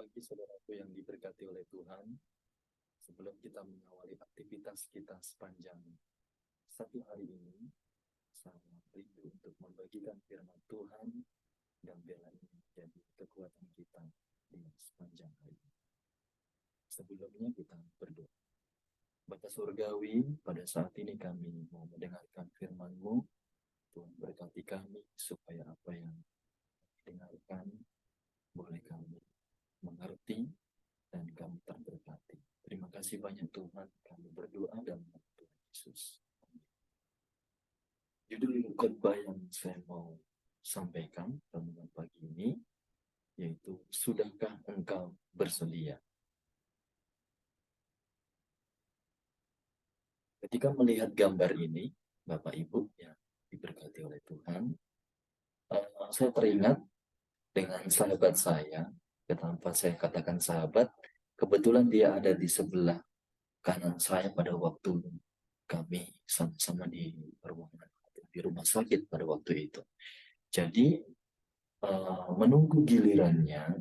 pagi saudaraku yang diberkati oleh Tuhan. Sebelum kita mengawali aktivitas kita sepanjang satu hari ini, saya rindu untuk membagikan firman Tuhan dan biarlah ini menjadi kekuatan kita di sepanjang hari ini. Sebelumnya kita berdoa. Bapa Surgawi, pada saat ini kami mau mendengarkan firman-Mu. Tuhan berkati kami supaya apa yang didengarkan boleh kami mengerti dan kami terberkati. Terima kasih banyak Tuhan, kami berdoa dalam nama Tuhan Yesus. Judul khotbah yang saya mau sampaikan pada pagi ini yaitu sudahkah engkau bersedia? Ketika melihat gambar ini, Bapak Ibu yang diberkati oleh Tuhan, saya teringat dengan sahabat saya. Kenapa saya katakan sahabat? Kebetulan dia ada di sebelah kanan saya pada waktu kami sama-sama di ruangan di rumah sakit pada waktu itu. Jadi menunggu gilirannya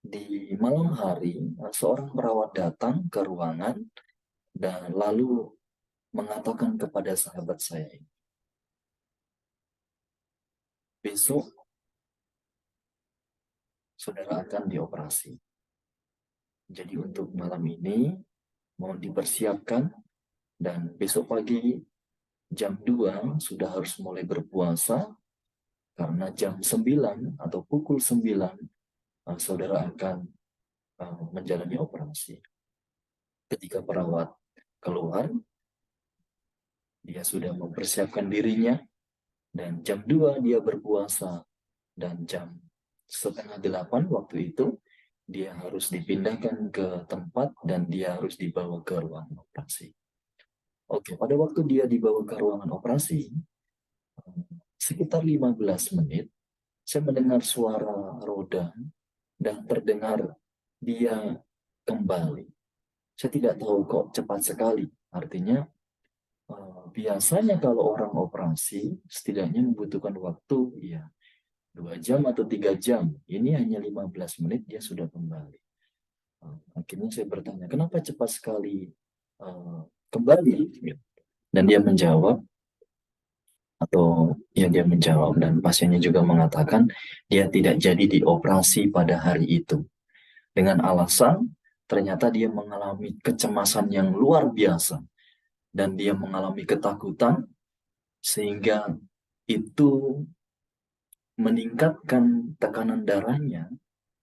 di malam hari, seorang perawat datang ke ruangan dan lalu mengatakan kepada sahabat saya, besok saudara akan dioperasi. Jadi untuk malam ini mau dipersiapkan dan besok pagi jam 2 sudah harus mulai berpuasa karena jam 9 atau pukul 9 saudara akan menjalani operasi. Ketika perawat keluar, dia sudah mempersiapkan dirinya dan jam 2 dia berpuasa dan jam setengah 8 waktu itu dia harus dipindahkan ke tempat dan dia harus dibawa ke ruangan operasi. Oke, pada waktu dia dibawa ke ruangan operasi, sekitar 15 menit, saya mendengar suara roda dan terdengar dia kembali. Saya tidak tahu kok cepat sekali. Artinya, biasanya kalau orang operasi, setidaknya membutuhkan waktu, ya 2 jam atau 3 jam. Ini hanya 15 menit dia sudah kembali. Akhirnya saya bertanya, kenapa cepat sekali kembali? Dan dia menjawab, dan pasiennya juga mengatakan dia tidak jadi dioperasi pada hari itu. Dengan alasan, ternyata dia mengalami kecemasan yang luar biasa. Dan dia mengalami ketakutan, sehingga itu meningkatkan tekanan darahnya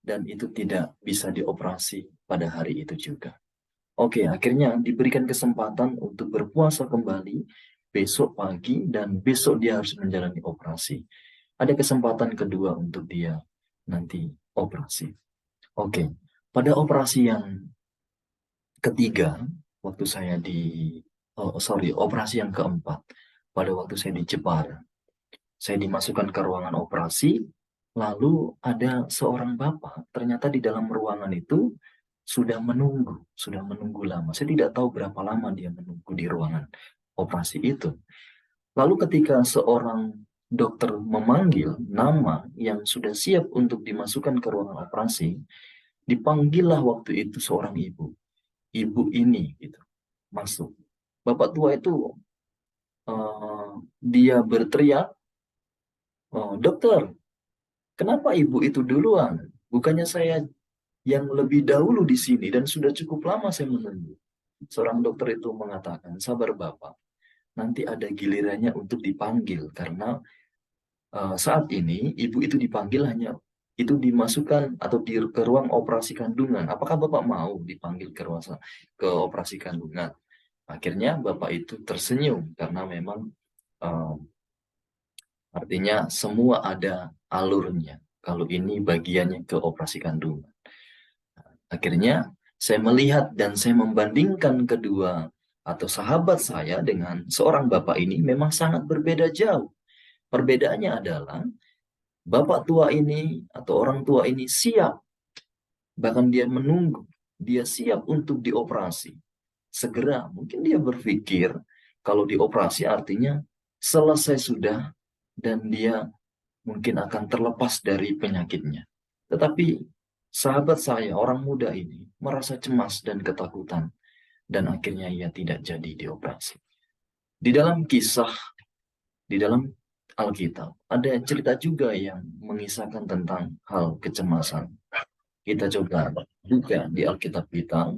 dan itu tidak bisa dioperasi pada hari itu juga. Oke, akhirnya diberikan kesempatan untuk berpuasa kembali besok pagi dan besok dia harus menjalani operasi. Ada kesempatan kedua untuk dia nanti operasi. Oke, pada operasi yang ketiga, waktu saya operasi yang keempat, pada waktu saya di Jepara, saya dimasukkan ke ruangan operasi, lalu ada seorang bapak, ternyata di dalam ruangan itu sudah menunggu lama. Saya tidak tahu berapa lama dia menunggu di ruangan operasi itu. Lalu ketika seorang dokter memanggil nama yang sudah siap untuk dimasukkan ke ruangan operasi, dipanggillah waktu itu seorang ibu. Ibu ini gitu masuk. Bapak tua itu dia berteriak, dokter, kenapa ibu itu duluan? Bukannya saya yang lebih dahulu di sini dan sudah cukup lama saya menunggu. Seorang dokter itu mengatakan, sabar Bapak, nanti ada gilirannya untuk dipanggil karena saat ini ibu itu dipanggil hanya itu dimasukkan atau ke ruang operasi kandungan. Apakah Bapak mau dipanggil ke operasi kandungan? Akhirnya Bapak itu tersenyum karena memang artinya semua ada alurnya. Kalau ini bagiannya ke operasi kandungan. Akhirnya saya melihat dan saya membandingkan kedua atau sahabat saya dengan seorang bapak ini memang sangat berbeda jauh. Perbedaannya adalah bapak tua ini atau orang tua ini siap, bahkan dia menunggu, dia siap untuk dioperasi. Segera, mungkin dia berpikir kalau dioperasi artinya selesai sudah dan dia mungkin akan terlepas dari penyakitnya. Tetapi Sahabat saya, orang muda ini, merasa cemas dan ketakutan, dan akhirnya ia tidak jadi dioperasi. Di dalam kisah, di dalam Alkitab, ada cerita juga yang mengisahkan tentang hal kecemasan. Kita coba buka di Alkitab kita.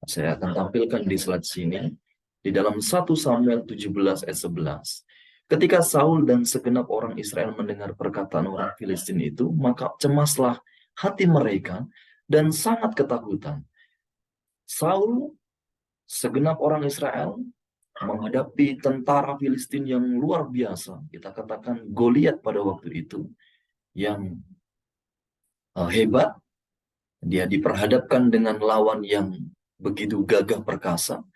Saya akan tampilkan di slide sini. Di dalam 1 Samuel 17 ayat 11. Ketika Saul dan segenap orang Israel mendengar perkataan orang Filistin itu, maka cemaslah hati mereka dan sangat ketakutan. Saul, segenap orang Israel, menghadapi tentara Filistin yang luar biasa. Kita katakan Goliat pada waktu itu, yang hebat. Dia diperhadapkan dengan lawan yang begitu gagah perkasa.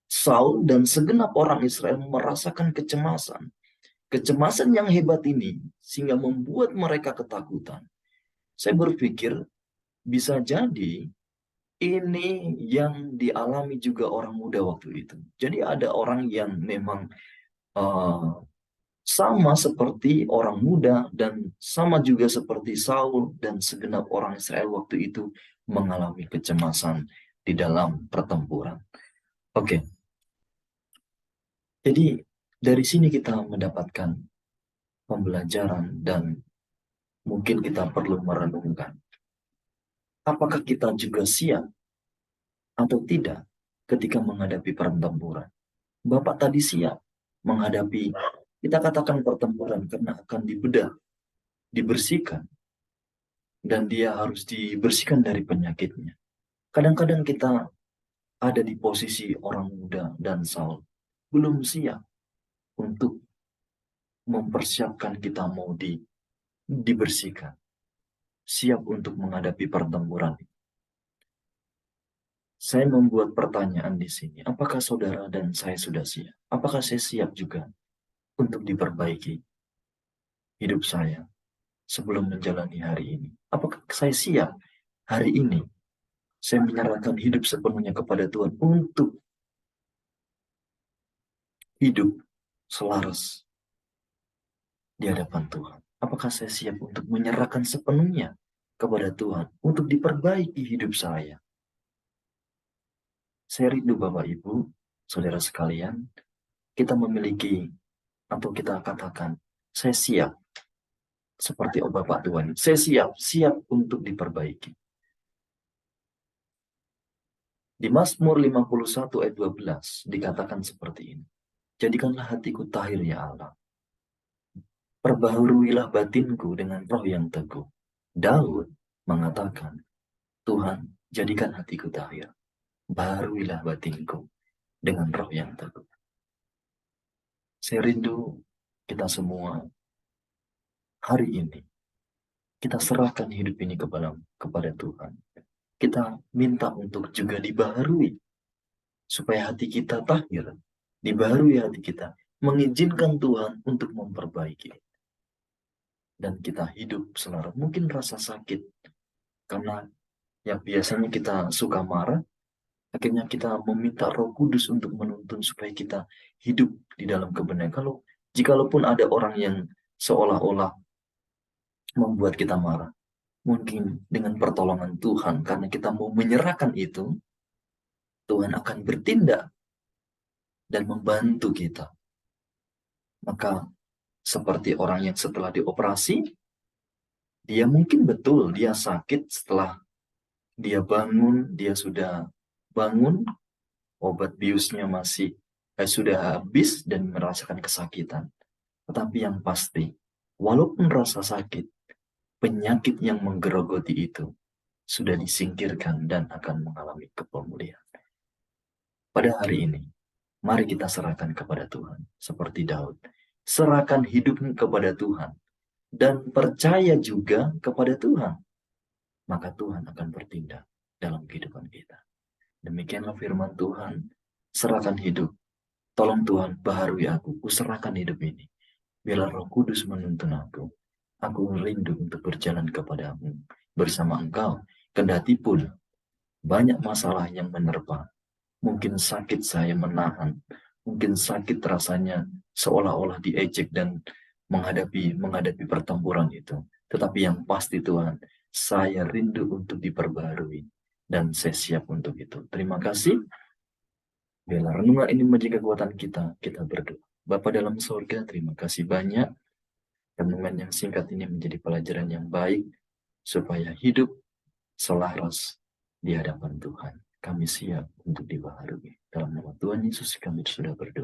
Saul dan segenap orang Israel merasakan kecemasan. Kecemasan yang hebat ini sehingga membuat mereka ketakutan. Saya berpikir bisa jadi ini yang dialami juga orang muda waktu itu. Jadi ada orang yang memang sama seperti orang muda dan sama juga seperti Saul dan segenap orang Israel waktu itu mengalami kecemasan di dalam pertempuran. Oke. Jadi dari sini kita mendapatkan pembelajaran dan mungkin kita perlu merenungkan. Apakah kita juga siap atau tidak ketika menghadapi pertempuran? Bapak tadi siap menghadapi, kita katakan pertempuran karena akan dibedah, dibersihkan, dan dia harus dibersihkan dari penyakitnya. Kadang-kadang kita ada di posisi orang muda dan Saul, belum siap untuk mempersiapkan kita mau dibersihkan, siap untuk menghadapi pertempuran. Saya membuat pertanyaan di sini, apakah saudara dan saya sudah siap? Apakah saya siap juga untuk diperbaiki hidup saya sebelum menjalani hari ini? Apakah saya siap hari ini saya menyerahkan hidup sepenuhnya kepada Tuhan untuk hidup selaras di hadapan Tuhan? Apakah saya siap untuk menyerahkan sepenuhnya kepada Tuhan untuk diperbaiki hidup saya? Saya rindu Bapak Ibu, saudara sekalian, kita memiliki atau kita katakan, saya siap seperti Bapak Tuhan. Saya siap untuk diperbaiki. Di Mazmur 51 ayat 12 dikatakan seperti ini. Jadikanlah hatiku tahir ya Allah. Perbaharuilah batinku dengan roh yang teguh. Daud mengatakan, Tuhan jadikan hatiku tahir. Baharuilah batinku dengan roh yang teguh. Saya rindu kita semua hari ini kita serahkan hidup ini kepada Tuhan. Kita minta untuk juga dibaharui supaya hati kita tahir, dibaharui hati kita, mengizinkan Tuhan untuk memperbaiki. Dan kita hidup selaras. Mungkin rasa sakit karena yang biasanya kita suka marah, akhirnya kita meminta Roh Kudus untuk menuntun supaya kita hidup di dalam kebenaran. Jikalaupun ada orang yang seolah-olah membuat kita marah, mungkin dengan pertolongan Tuhan, karena kita mau menyerahkan itu, Tuhan akan bertindak dan membantu kita. Maka seperti orang yang setelah dioperasi, dia mungkin betul dia sakit, setelah dia bangun, dia sudah bangun, obat biusnya sudah habis dan merasakan kesakitan. Tetapi yang pasti, walaupun rasa sakit, penyakit yang menggerogoti itu sudah disingkirkan dan akan mengalami kepemulihan. Pada hari ini, mari kita serahkan kepada Tuhan, seperti Daud. Serahkan hidupmu kepada Tuhan, dan percaya juga kepada Tuhan. Maka Tuhan akan bertindak dalam kehidupan kita. Demikianlah firman Tuhan, serahkan hidup. Tolong Tuhan, baharui aku, kuserahkan hidup ini. Biarlah Roh Kudus menuntun aku. Aku rindu untuk berjalan kepadamu bersama Engkau. Kendati pun banyak masalah yang menerpa. Mungkin sakit saya menahan. Mungkin sakit rasanya seolah-olah diejek dan menghadapi pertempuran itu. Tetapi yang pasti Tuhan, Saya rindu untuk diperbarui. Dan saya siap untuk itu. Terima kasih. Biarlah renungan ini menjadi kekuatan kita. Kita berdoa. Bapa dalam sorga, terima kasih banyak. Renungan yang singkat ini menjadi pelajaran yang baik. Supaya hidup selaras di hadapan Tuhan. Kami siap untuk dibaharui. Dalam nama Tuhan Yesus kami sudah berdoa.